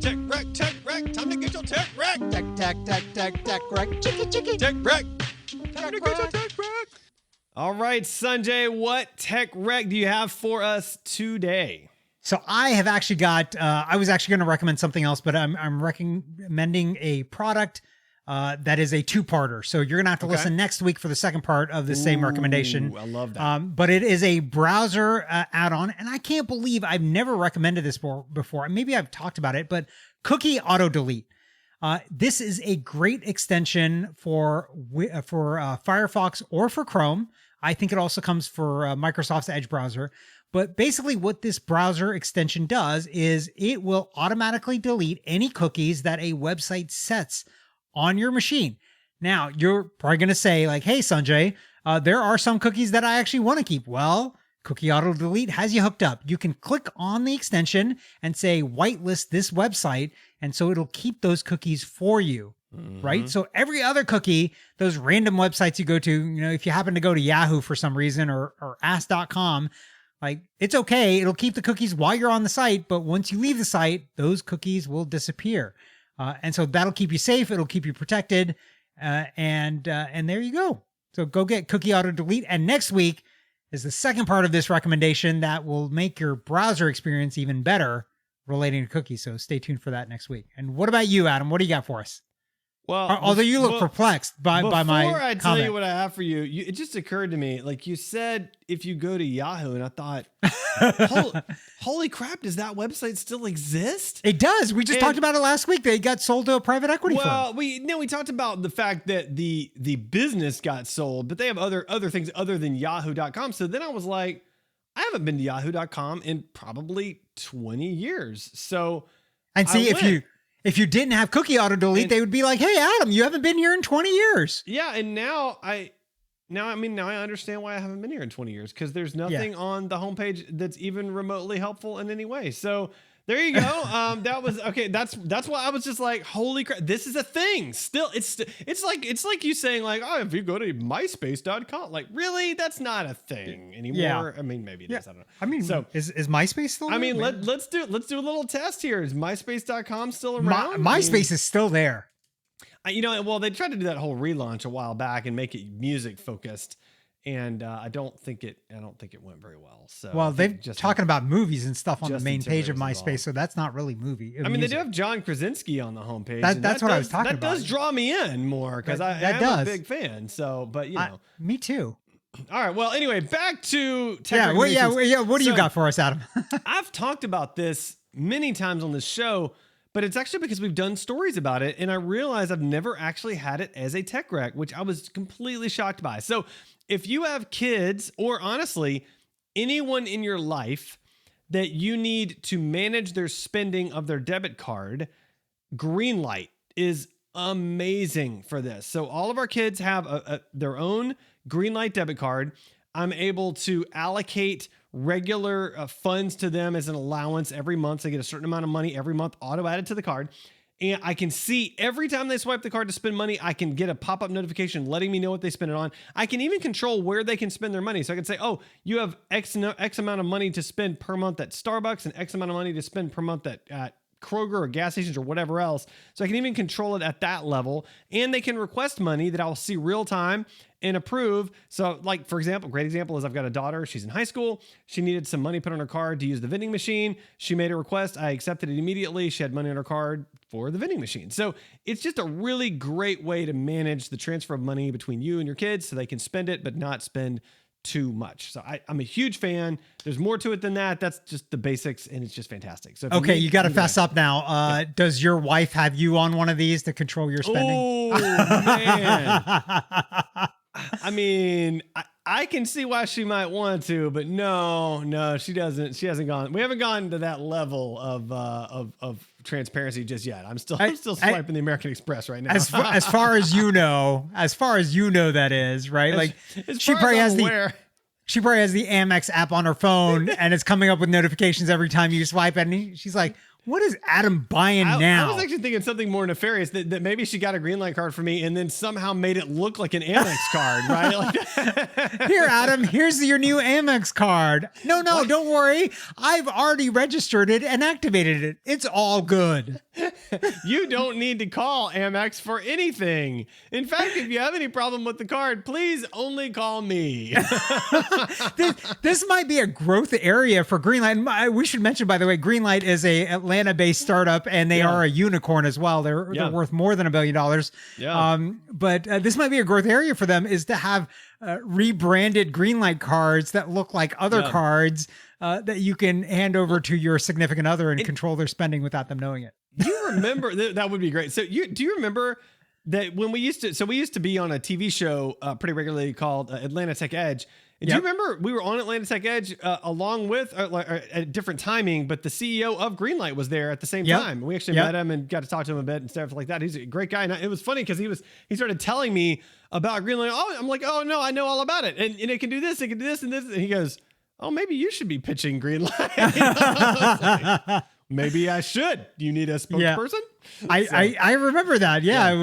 Tech wreck. Time to get your tech wreck. Tech wreck. Chicky. Tech wreck. Time to get your tech wreck. All right, Sanjay, what tech wreck do you have for us today? So I have actually got, I was actually going to recommend something else, but I'm recommending a product that is a two-parter. So you're going to have to listen next week for the second part of the same recommendation. I love that. But it is a browser add-on, and I can't believe I've never recommended this before. Maybe I've talked about it, but Cookie Auto Delete. This is a great extension for Firefox or for Chrome. I think it also comes for Microsoft's Edge browser. But basically what this browser extension does is it will automatically delete any cookies that a website sets on your machine. Now, you're probably going to say like, hey, Sanjay, there are some cookies that I actually want to keep. Well, Cookie Auto Delete has you hooked up. You can click on the extension and say, whitelist this website. And so it'll keep those cookies for you, right? So every other cookie, those random websites you go to, you know, if you happen to go to Yahoo for some reason or ask.com, like it's okay. It'll keep the cookies while you're on the site. But once you leave the site, those cookies will disappear. And so that'll keep you safe. It'll keep you protected. And there you go. So go get Cookie Auto Delete. And next week is the second part of this recommendation that will make your browser experience even better relating to cookies. So stay tuned for that next week. And what about you, Adam? What do you got for us? Well, although you look perplexed by my before I tell comment. you what I have for you, it just occurred to me, like you said, if you go to Yahoo, and I thought, holy crap, does that website still exist? It does. We just talked about it last week. They got sold to a private equity firm. Well, we talked about the fact that the business got sold, but they have other things other than Yahoo.com. So then I was like, I haven't been to Yahoo.com in probably 20 years. So and see if you didn't have Cookie Auto Delete, they would be like, hey, Adam, you haven't been here in 20 years. Yeah. And now I understand why I haven't been here in 20 years, because there's nothing on the homepage that's even remotely helpful in any way. So there you go. That was okay. That's why I was just like, holy crap, this is a thing. Still, it's like you saying like, oh, if you go to myspace.com, like really, that's not a thing anymore. Yeah. I mean, maybe it is. I don't know. I mean, so is MySpace still there? I mean, let's do a little test here. Is myspace.com still around? MySpace is still there. Well, they tried to do that whole relaunch a while back and make it music focused. And I don't think it went very well. So they're talking about movies and stuff on the main page of MySpace, so that's not really movie. I mean, they do have John Krasinski on the homepage. That's what I was talking about. That does draw me in more because I'm a big fan. So, but me too. All right. Well, anyway, back to tech yeah. What do you got for us, Adam? I've talked about this many times on this show, but it's actually because we've done stories about it, and I realized I've never actually had it as a tech wreck, which I was completely shocked by. So if you have kids, or honestly, anyone in your life that you need to manage their spending of their debit card, Greenlight is amazing for this. So all of our kids have their own Greenlight debit card. I'm able to allocate regular funds to them as an allowance every month. So they get a certain amount of money every month auto added to the card. And I can see every time they swipe the card to spend money, I can get a pop-up notification letting me know what they spend it on. I can even control where they can spend their money. So I can say, oh, you have X amount of money to spend per month at Starbucks and X amount of money to spend per month at Kroger or gas stations or whatever else. So I can even control it at that level. And they can request money that I'll see real time and approve. So like, for example, great example is I've got a daughter. She's in high school. She needed some money put on her card to use the vending machine. She made a request. I accepted it immediately. She had money on her card for the vending machine. So it's just a really great way to manage the transfer of money between you and your kids so they can spend it, but not spend too much. So I'm a huge fan. There's more to it than that. That's just the basics, and it's just fantastic. So okay, you got to fess up now. Does your wife have you on one of these to control your spending? Oh man. I mean, I can see why she might want to, but no, she doesn't. She hasn't gone. We haven't gone to that level of transparency just yet. I'm still swiping the American Express right now. As far as you know, that is right. Like she probably has the Amex app on her phone, and it's coming up with notifications every time you swipe. And she's like, What is Adam buying now? I was actually thinking something more nefarious, that maybe she got a Greenlight card for me and then somehow made it look like an Amex card, right? Like, Here, Adam, here's your new Amex card. No, don't worry. I've already registered it and activated it. It's all good. You don't need to call Amex for anything. In fact, if you have any problem with the card, please only call me. This might be a growth area for Greenlight. We should mention, by the way, Greenlight is a Atlanta-based startup, and they are a unicorn as well. They're worth more than $1 billion. Yeah. But this might be a growth area for them, is to have rebranded Greenlight cards that look like other cards that you can hand over to your significant other and control their spending without them knowing it. You remember that would be great. So do you remember that when we used to be on a TV show pretty regularly called Atlanta Tech Edge? Do you remember we were on Atlanta Tech Edge along with at different timing, but the CEO of Greenlight was there at the same time. We actually met him and got to talk to him a bit and stuff like that. He's a great guy. And it was funny because he started telling me about Greenlight. Oh, I'm like, oh no, I know all about it. And it can do this, and this. And he goes, oh, maybe you should be pitching Greenlight. Maybe I should. Do you need a spokesperson? I remember that. It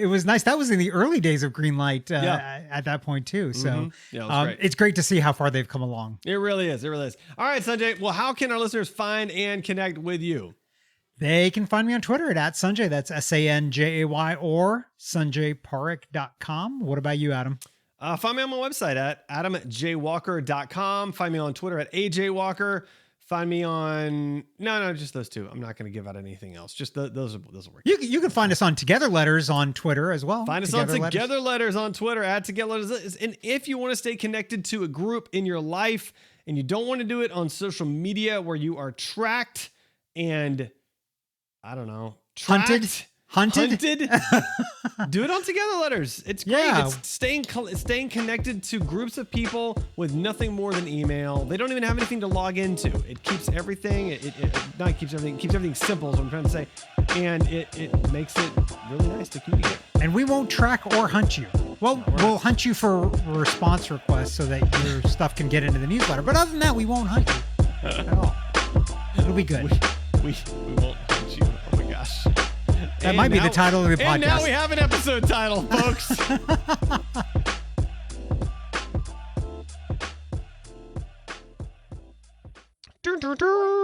was nice. That was in the early days of Greenlight at that point too. So it's great to see how far they've come along. It really is. It really is. All right, Sanjay. Well, how can our listeners find and connect with you? They can find me on Twitter at Sanjay. That's SANJAY, or sanjayparekh.com. What about you, Adam? Find me on my website at adamjwalker.com. Find me on Twitter at AJWalker. Find me on just those two. I'm not going to give out anything else. Just those will work. You can find us on Together Letters on Twitter as well. Find us on Together Letters on Twitter at Together Letters. And if you want to stay connected to a group in your life and you don't want to do it on social media where you are tracked and hunted. Do it on Together Letters. It's great. Yeah. It's staying connected to groups of people with nothing more than email. They don't even have anything to log into. It keeps everything. It keeps everything simple, is what I'm trying to say. And it makes it really nice to communicate. And we won't track or hunt you. Well, we'll hunt you for response requests so that your stuff can get into the newsletter. But other than that, we won't hunt you at all. It'll be good. We won't hunt you. Oh my gosh. That might be the title of the podcast. And now we have an episode title, folks. Dun, dun, dun.